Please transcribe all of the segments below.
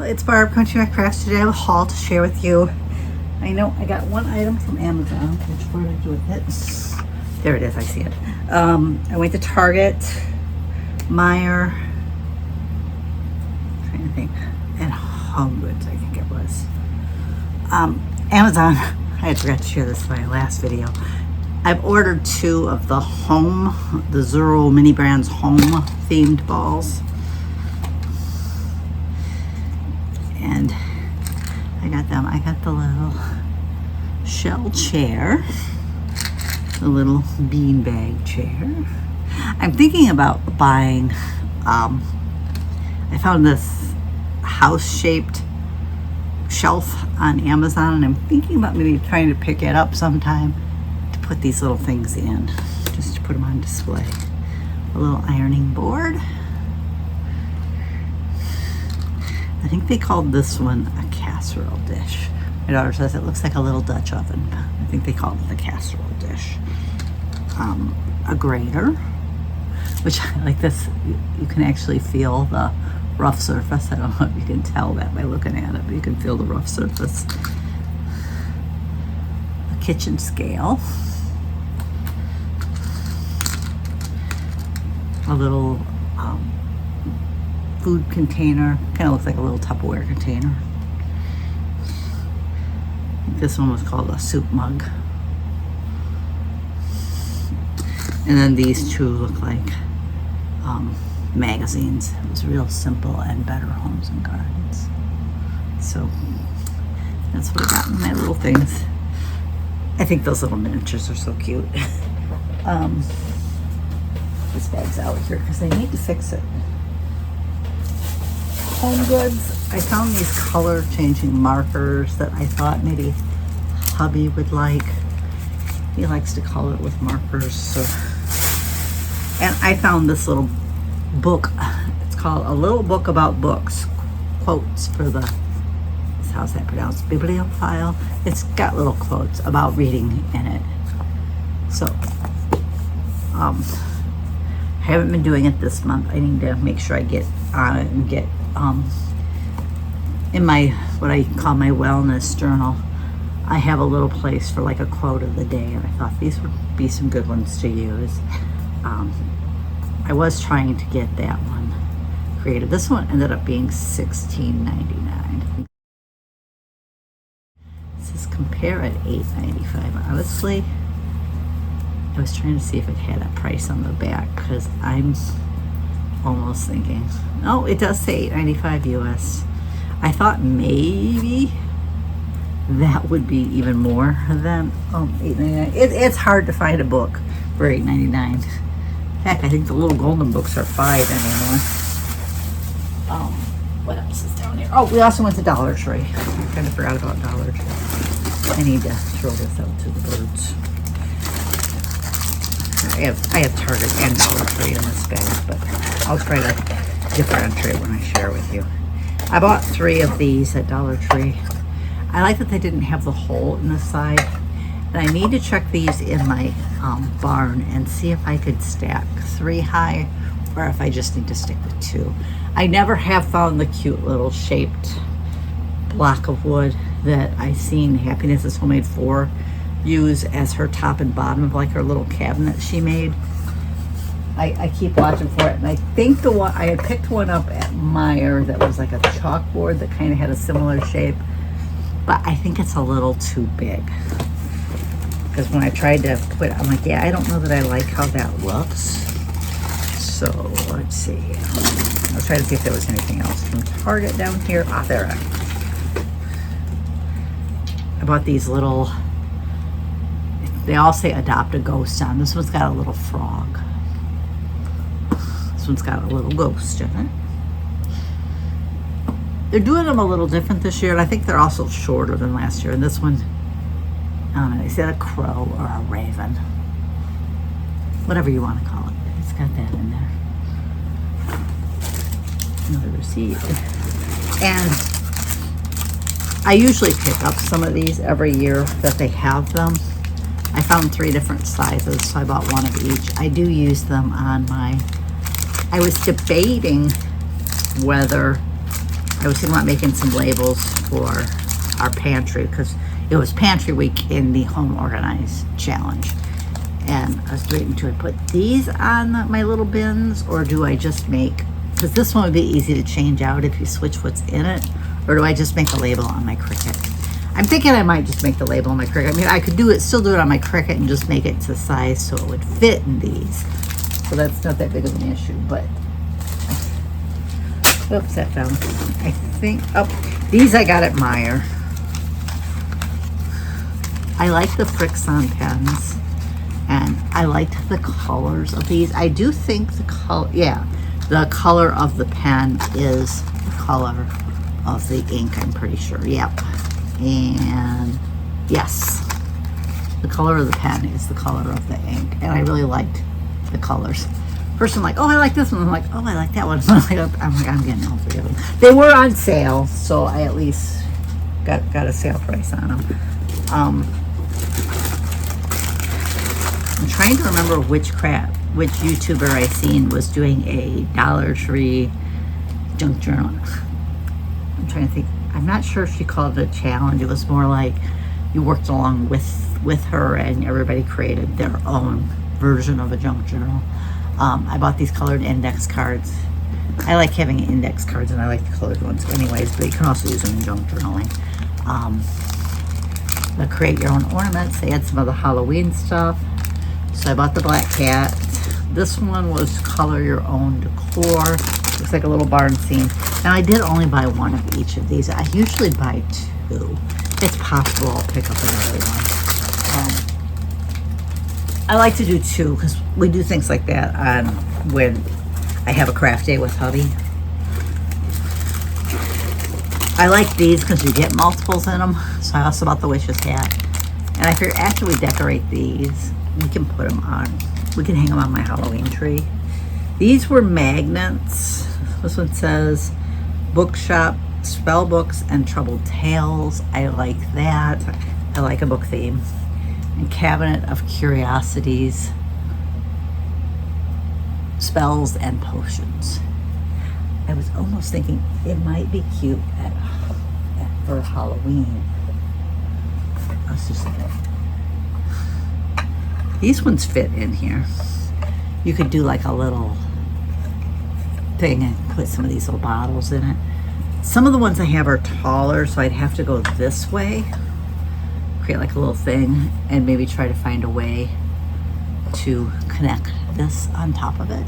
it's Barb, Country to My Crafts. Today I have a haul to share with you. I know I got one item from Amazon. Where did I do with it? There it is, I see it. I went to Target, Meijer, I'm trying to think, and Home Goods, I think it was. Amazon, I had forgot to share this in my last video. I've ordered 2 of the Zero Mini Brands home themed balls. And I got them. I got the little shell chair, the little beanbag chair. I'm thinking about buying, I found this house-shaped shelf on Amazon, and I'm thinking about maybe trying to pick it up sometime to put these little things in, just to put them on display. A little ironing board. I think they called this one a casserole dish. My daughter says it looks like a little Dutch oven. I think they called it the casserole dish. A grater, which I like this. You can actually feel the rough surface. I don't know if you can tell that by looking at it, but you can feel the rough surface. A kitchen scale. A little food container. Kind of looks like a little Tupperware container. This one was called a soup mug. And then these 2 look like magazines. It was real simple and Better Homes and Gardens. So that's what I got in my little things. I think those little miniatures are so cute. This bag's out here because I need to fix it. Home Goods, I found these color changing markers that I thought maybe hubby would like. He likes to color with markers, so. And I found this little book. It's called A Little Book About Books. Quotes for the, how's that pronounced? Bibliophile. It's got little quotes about reading in it. So, I haven't been doing it this month. I need to make sure I get on it and get in my, what I call my wellness journal, I have a little place for like a quote of the day, and I thought these would be some good ones to use. I was trying to get that one created. This one ended up being $16.99. It says compare at $8.95. Honestly, I was trying to see if it had a price on the back, because I'm almost thinking, oh, it does say $8.95 US. I thought maybe that would be even more than $8.99. It's hard to find a book for $8.99. Heck, I think the little golden books are $5 anymore. What else is down here? Oh, we also went to Dollar Tree. I kind of forgot about Dollar Tree. I need to throw this out to the birds. I have Target and Dollar Tree in this bag, but I'll try to differentiate when I share with you. I bought 3 of these at Dollar Tree. I like that they didn't have the hole in the side. And I need to check these in my barn and see if I could stack 3 high, or if I just need to stick with 2. I never have found the cute little shaped block of wood that I've seen Happiness is Homemade 4 use as her top and bottom of like her little cabinet she made. I keep watching for it, and I think the one I had picked one up at Meijer that was like a chalkboard that kind of had a similar shape, but I think it's a little too big, because when I tried to put it, I'm like, yeah, I don't know that I like how that looks. So let's see. I'll try to see if there was anything else from Target down here. Ah, there. I bought these little, they all say adopt a ghost on. This one's got a little frog. This one's got a little ghost in it. They're doing them a little different this year, and I think they're also shorter than last year. And this one, I don't know, is that a crow or a raven? Whatever you want to call it. It's got that in there. Another receipt. And I usually pick up some of these every year that they have them. I found 3 different sizes, so I bought 1 of each. I do use them on my, I was debating whether I was thinking about making some labels for our pantry because it was pantry week in the Home Organized Challenge. And I was debating, do I put these on my little bins or do I just make, because this one would be easy to change out if you switch what's in it, or do I just make a label on my Cricut? I'm thinking I might just make the label on my Cricut. I mean, I could still do it on my Cricut and just make it to size so it would fit in these. So that's not that big of an issue, but, oops, that fell. I think, oh, these I got at Meijer. I like the Frixon pens, and I liked the colors of these. I do think the color of the pen is the color of the ink, I'm pretty sure. Yep. And yes, the color of the pen is the color of the ink, and I really liked the colors. First I'm like, oh, I like this one. I'm like, oh, I like that one. I'm getting all three of them. They were on sale, so I at least got a sale price on them. I'm trying to remember which YouTuber I seen was doing a Dollar Tree junk journal. I'm trying to think. I'm not sure if she called it a challenge. It was more like you worked along with her and everybody created their own version of a junk journal. I bought these colored index cards. I like having index cards and I like the colored ones anyways, but you can also use them in junk journaling. The create your own ornaments. They had some of the Halloween stuff. So I bought the black cat. This one was color your own decor. Looks like a little barn scene. Now I did only buy one of each of these. I usually buy two. It's possible I'll pick up another one. I like to do two because we do things like that on when I have a craft day with hubby. I like these because you get multiples in them. So I also bought the Wishes hat. And I figure after we decorate these, we can put them on. We can hang them on my Halloween tree. These were magnets. This one says bookshop, spell books, and troubled tales. I like that. I like a book theme. And cabinet of curiosities, spells, and potions. I was almost thinking it might be cute for Halloween. Let's just say these ones fit in here. You could do like a little thing and put some of these little bottles in it. Some of the ones I have are taller, so I'd have to go this way, create like a little thing, and maybe try to find a way to connect this on top of it.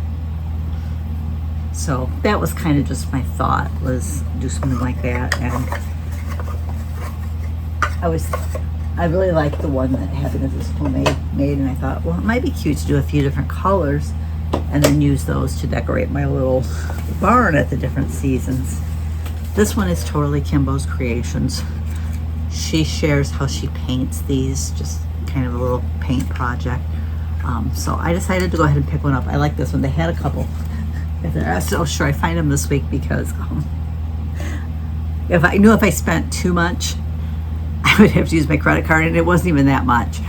So that was kind of just my thought, was do something like that. And I really liked the one that had this homemade, and I thought, well, it might be cute to do a few different colors and then use those to decorate my little barn at the different seasons. This one is totally Kimbo's Creations. She shares how she paints these, just kind of a little paint project. So I decided to go ahead and pick one up. I like this one. They had a couple. I was so sure I find them this week because if I knew if I spent too much, I would have to use my credit card, and it wasn't even that much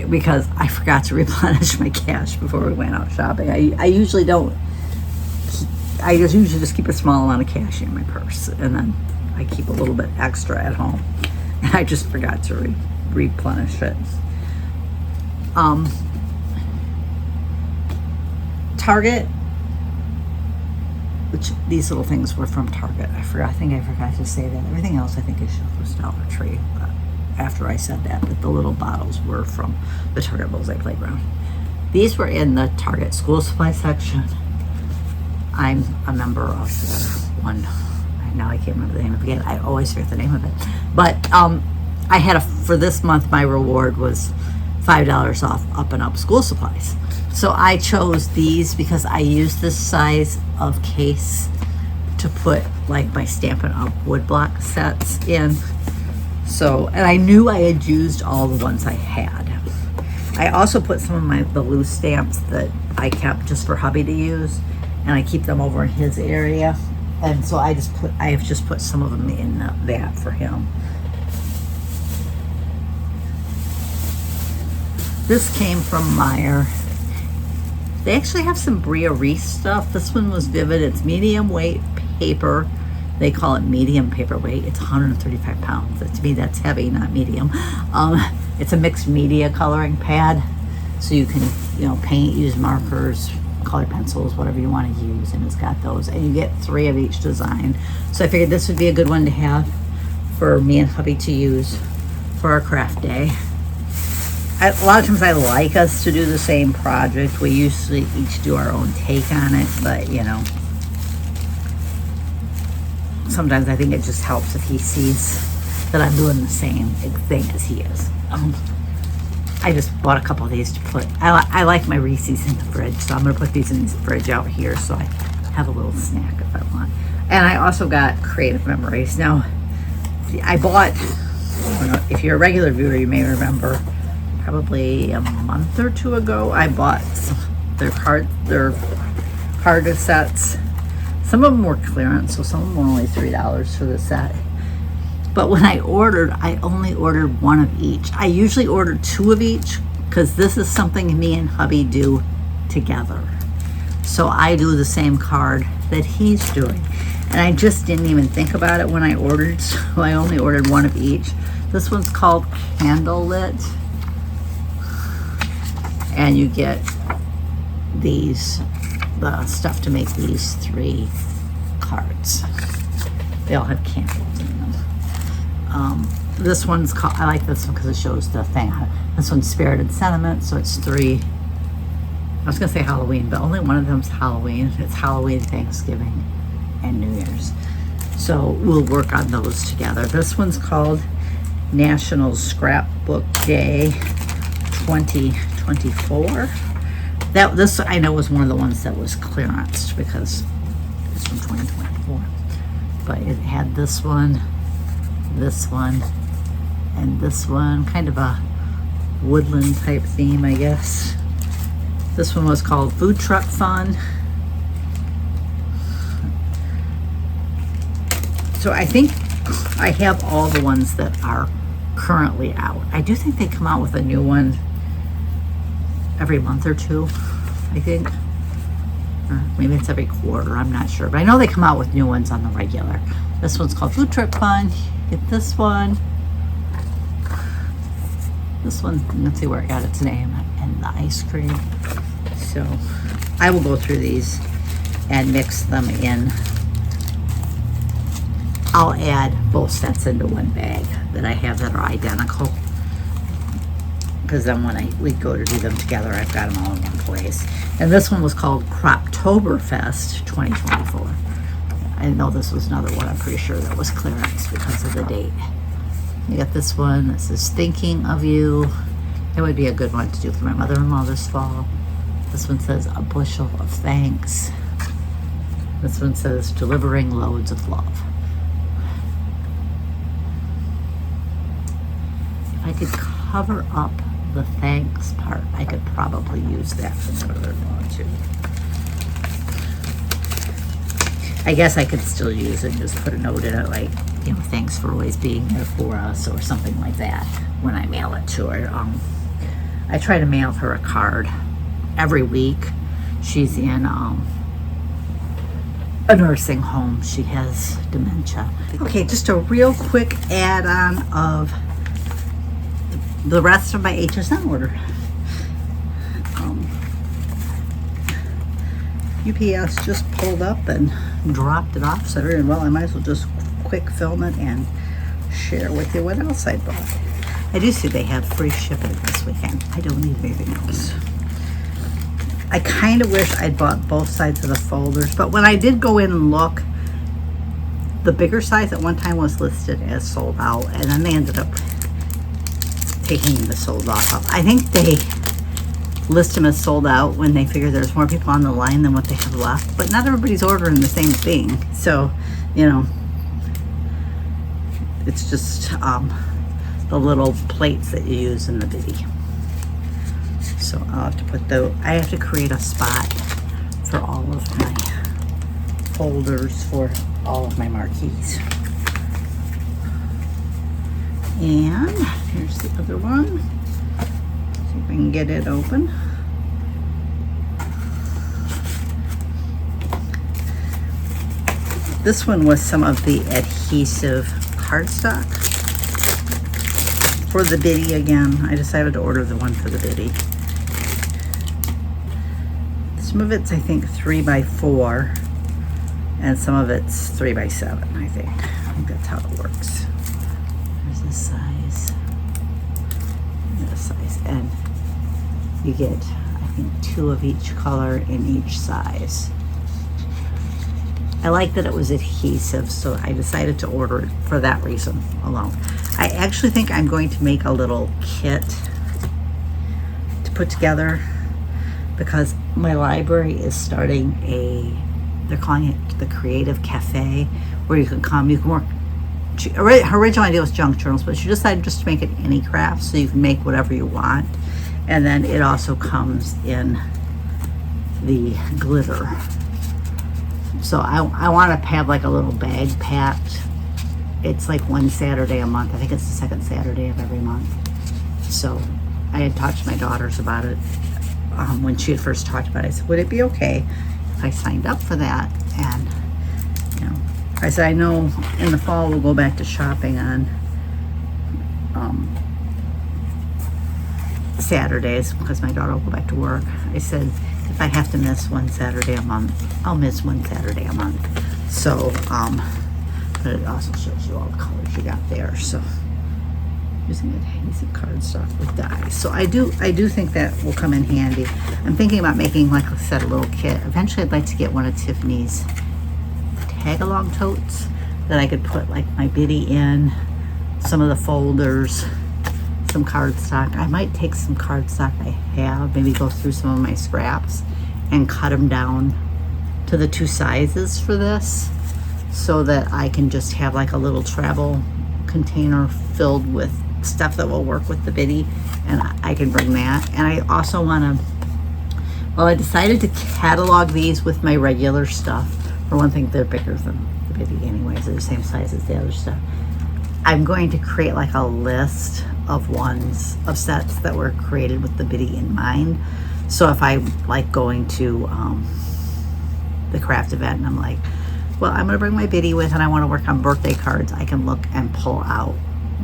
because I forgot to replenish my cash before we went out shopping. I usually don't. I usually just keep a small amount of cash in my purse, and then I keep a little bit extra at home. And I just forgot to replenish it. Target, which these little things were from Target. I think I forgot to say that. Everything else I think is was Dollar Tree. But after I said that the little bottles were from the Target Bullseye Playground. These were in the Target school supply section. I'm a member of the one. Now I can't remember the name of it again. I always forget the name of it. But I had for this month, my reward was $5 off Up and Up school supplies. So I chose these because I use this size of case to put like my Stampin' Up woodblock sets in. So, and I knew I had used all the ones I had. I also put some of the loose stamps that I kept just for hubby to use, and I keep them over in his area. And so I have just put some of them in that for him. This came from Meijer. They actually have some Bria Reese stuff. This one was Vivid. It's medium weight paper, They call it medium paperweight. It's 135 pounds. To me, that's heavy, not medium. It's a mixed media coloring pad, so you can, you know, paint, use markers, colored pencils, whatever you want to use, and it's got those. And you get 3 of each design. So I figured this would be a good one to have for me and hubby to use for our craft day. A lot of times I like us to do the same project. We usually each do our own take on it, but you know, sometimes I think it just helps if he sees that I'm doing the same thing as he is. I just bought a couple of these to put. I like my Reese's in the fridge, so I'm going to put these in the fridge out here so I have a little snack if I want. And I also got Creative Memories. Now, I bought, if you're a regular viewer, you may remember, probably a month or 2 ago, I bought their card sets. Some of them were clearance, so some of them were only $3 for the set. But when I ordered, I only ordered 1 of each. I usually order 2 of each because this is something me and hubby do together. So I do the same card that he's doing. And I just didn't even think about it when I ordered, so I only ordered 1 of each. This one's called Candlelit. And you get these, the stuff to make these 3 cards. They all have candles in them. This one's called, I like this one because it shows the thing. This one's Spirit and Sentiment, so it's 3. I was gonna say Halloween, but only one of them's Halloween. It's Halloween, Thanksgiving, and New Year's. So we'll work on those together. This one's called National Scrapbook Day 2024. This I know was one of the ones that was clearanced because it's from 2024. But it had this one, and this one, kind of a woodland type theme, I guess. This one was called Food Truck Fun. So I think I have all the ones that are currently out. I do think they come out with a new one every month or 2, I think. Or maybe it's every quarter, I'm not sure. But I know they come out with new ones on the regular. This one's called Food Truck Fun. Get this one. This one, let's see where it got its name, and the ice cream. So I will go through these and mix them in. I'll add both sets into one bag that I have that are identical. Because then when we go to do them together, I've got them all in one place. And this one was called Croptoberfest 2024. I know this was another one, I'm pretty sure that was clearance because of the date. You got this one that says Thinking of You. It would be a good one to do for my mother-in-law this fall. This one says A Bushel of Thanks. This one says Delivering Loads of Love. If I could cover up the thanks part, I could probably use that for my mother-in-law too. I guess I could still use it and just put a note in it like, you know, thanks for always being there for us or something like that when I mail it to her. I try to mail her a card every week. She's in a nursing home. She has dementia. Okay, just a real quick add-on of the rest of my HSN order. UPS just pulled up and dropped it off, so I figured, well, I might as well just quick film it and share with you what else I bought. I do see they have free shipping this weekend. I don't need anything else. I kind of wish I'd bought both sides of the folders, but when I did go in and look, the bigger size at one time was listed as sold out, and then they ended up taking the sold off of. I think they list them as sold out when they figure there's more people on the line than what they have left, but not everybody's ordering the same thing. So, you know, it's just the little plates that you use in the biddy. So I'll have to put I have to create a spot for all of my folders for all of my marquees. And here's the other one. See if I can get it open. This one was some of the adhesive cardstock for the biddy again. I decided to order the one for the biddy. Some of it's, I think, 3x4, and some of it's 3x7, I think. I think that's how it works. There's the size. And the size. And you get, I think, 2 of each color in each size. I like that it was adhesive, so I decided to order it for that reason alone. I actually think I'm going to make a little kit to put together because my library is starting they're calling it the Creative Cafe, where you can come, you can work. Her original idea was junk journals, but she decided just to make it any craft, so you can make whatever you want. And then it also comes in the glitter. So I want to have like a little bag packed. It's like one Saturday a month. I think it's the second Saturday of every month. So I had talked to my daughters about it when she had first talked about it. I said, would it be okay if I signed up for that? And, you know, I said, I know in the fall we'll go back to shopping on Saturdays because my daughter will go back to work. I said, if I have to miss one Saturday a month, I'll miss one Saturday a month. So, but it also shows you all the colors you got there. So, using adhesive cardstock with dies. So I do think that will come in handy. I'm thinking about making, like I said, a little kit. Eventually, I'd like to get one of Tiffany's tag-along totes that I could put like my biddy in, some of the folders, some cardstock. I might take some cardstock I have, maybe go through some of my scraps and cut them down to the 2 sizes for this, so that I can just have like a little travel container filled with stuff that will work with the biddy, and I can bring that. And I also want to, well, I decided to catalog these with my regular stuff. For one thing, they're bigger than the biddy anyways. They're the same size as the other stuff. I'm going to create like a list of sets that were created with the biddy in mind. So if I like going to the craft event and I'm like, well, I'm going to bring my biddy with and I want to work on birthday cards, I can look and pull out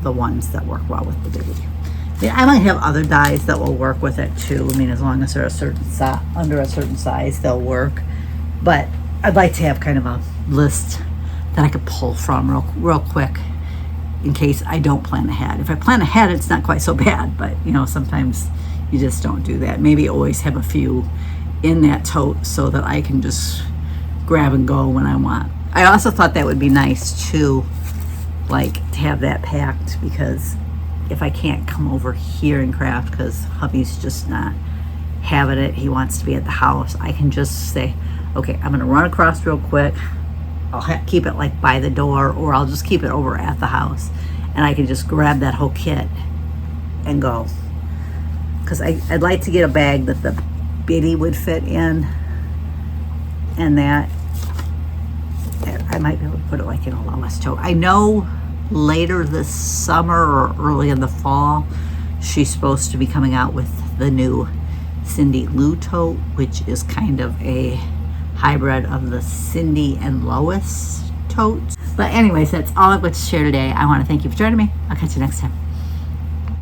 the ones that work well with the biddy. I mean, I might have other dies that will work with it too. I mean, as long as they're a certain under a certain size, they'll work. But I'd like to have kind of a list that I could pull from real quick in case I don't plan ahead. If I plan ahead, it's not quite so bad, but you know, sometimes you just don't do that. Maybe always have a few in that tote so that I can just grab and go when I want. I also thought that would be nice too, like to have that packed, because if I can't come over here and craft because hubby's just not having it, he wants to be at the house, I can just say, okay, I'm gonna run across real quick, I'll keep it like by the door, or I'll just keep it over at the house, and I can just grab that whole kit and go. Because I'd like to get a bag that the biddy would fit in, and that I might be able to put it like in a Lois tote. I know later this summer or early in the fall, she's supposed to be coming out with the new Cindy Lou tote, which is kind of a hybrid of the Cindy and Lois totes. But anyways, that's all I'm going to share today. I want to thank you for joining me. I'll catch you next time.